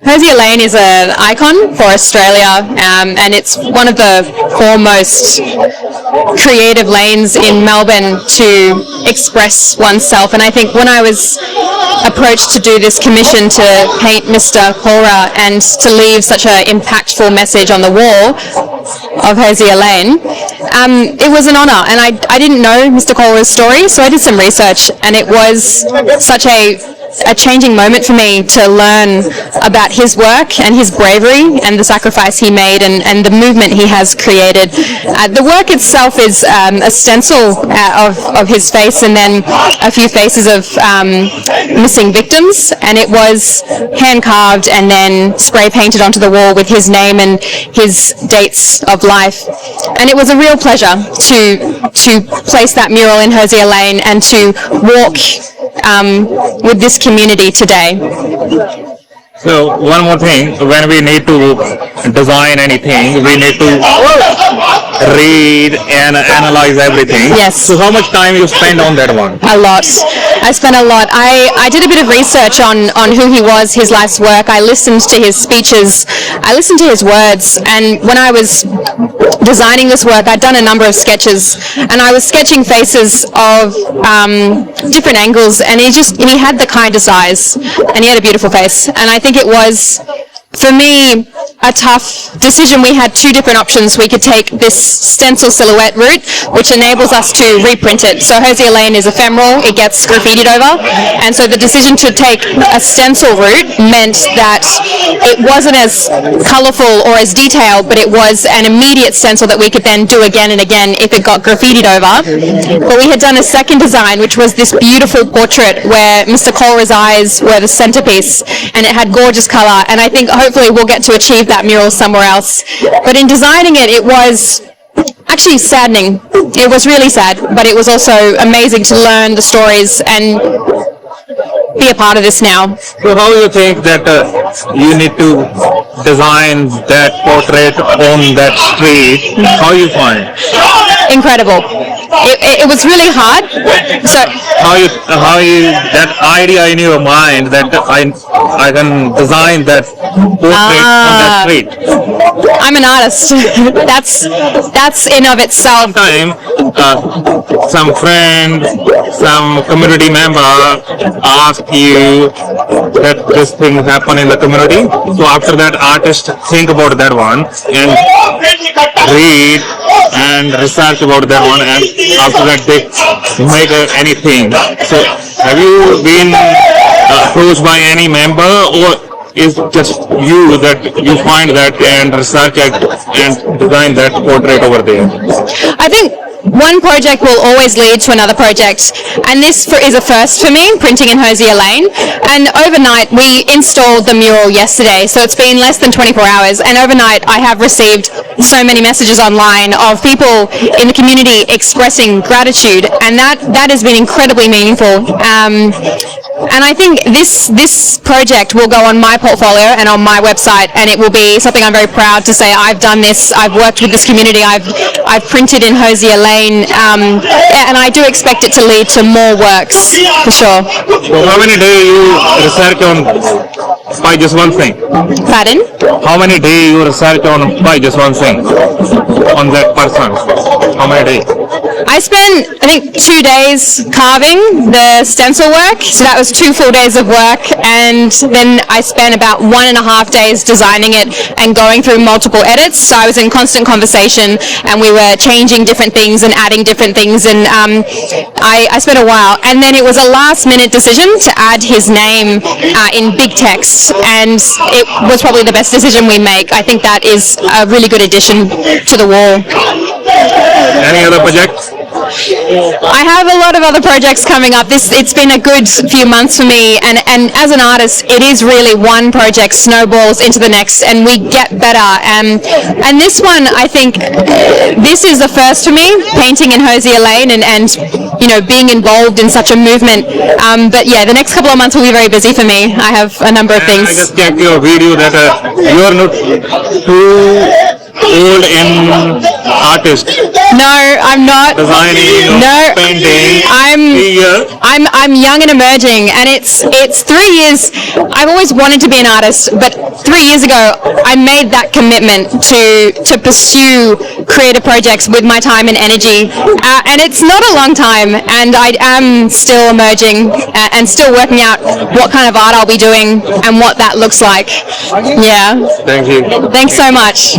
Hosier Lane is an icon for Australia, and it's one of the foremost creative lanes in Melbourne to express oneself. And I think when I was approached to do this commission to paint Mr. Khalra and to leave such an impactful message on the wall of Hosier Lane, it was an honour. And I didn't know Mr. Khalra's story, so I did some research, and it was such a changing moment for me to learn about his work and his bravery and the sacrifice he made and the movement he has created. The work itself is a stencil of his face and then a few faces of missing victims, and it was hand carved and then spray painted onto the wall with his name and his dates of life. And it was a real pleasure to place that mural in Hosier Lane and to walk with this community today. So one more thing, when we need to design anything, we need to read and analyze everything. Yes. So how much time you spend on that one? A lot. I spent a lot. I did a bit of research on who he was, his life's work. I listened to his speeches. I listened to his words. And when I was designing this work, I'd done a number of sketches, and I was sketching faces of different angles, and he had the kindest eyes, and he had a beautiful face. And I think it was, for me, a tough decision. We had two different options. We could take this stencil silhouette route, which enables us to reprint it. So Hosier Lane is ephemeral, it gets graffitied over, and so the decision to take a stencil route meant that it wasn't as colourful or as detailed, but it was an immediate stencil that we could then do again and again if it got graffitied over. But we had done a second design, which was this beautiful portrait where Mr. Khalra's eyes were the centrepiece, and it had gorgeous colour, and I think hopefully we'll get to achieve that mural somewhere else. But in designing it, it was actually saddening. It was really sad, but it was also amazing to learn the stories and be a part of this now. So how do you think that you need to design that portrait on that street? How you find? Incredible. It was really hard. So how you that idea in your mind that I can design that portrait on that street? I'm an artist. that's in of itself. Sometime some friend, some community member ask you that this thing happen in the community. So after that, artist think about that one and read and research about that one, and after that they make anything. So have you been approached by any member, or is just you that you find that and research it and design that portrait over there? I think one project will always lead to another project, and this is a first for me, printing in Hosier Lane. And overnight, we installed the mural yesterday, so it's been less than 24 hours, and overnight I have received so many messages online of people in the community expressing gratitude, and that has been incredibly meaningful. And I think this project will go on my portfolio and on my website, and it will be something I'm very proud to say I've done this, I've worked with this community, I've printed in Hosier Lane, and I do expect it to lead to more works, for sure. So how many days you research on by just one thing? Pardon? How many days you research on by just one thing? On that person? How many days? I spent, I think, 2 days carving the stencil work, so that was 2 full days of work, and then I spent about 1.5 days designing it and going through multiple edits. So I was in constant conversation, and we were changing different things and adding different things, and I spent a while. And then it was a last-minute decision to add his name in big text, and it was probably the best decision we make. I think that is a really good addition to the wall. Any other projects? I have a lot of other projects coming up. It's been a good few months for me, and as an artist, it is really one project snowballs into the next, and we get better. And this one, I think, this is the first for me, painting in Hosier Lane and you know, being involved in such a movement. But yeah, the next couple of months will be very busy for me. I have a number of things. I just checked your video that you are not too old in artist? No, I'm not. Designing, No. painting. I'm young and emerging, and it's 3 years. I've always wanted to be an artist, but 3 years ago I made that commitment to pursue creative projects with my time and energy, and it's not a long time, and I am still emerging and still working out what kind of art I'll be doing and what that looks like. Yeah. Thank you. Thanks so much.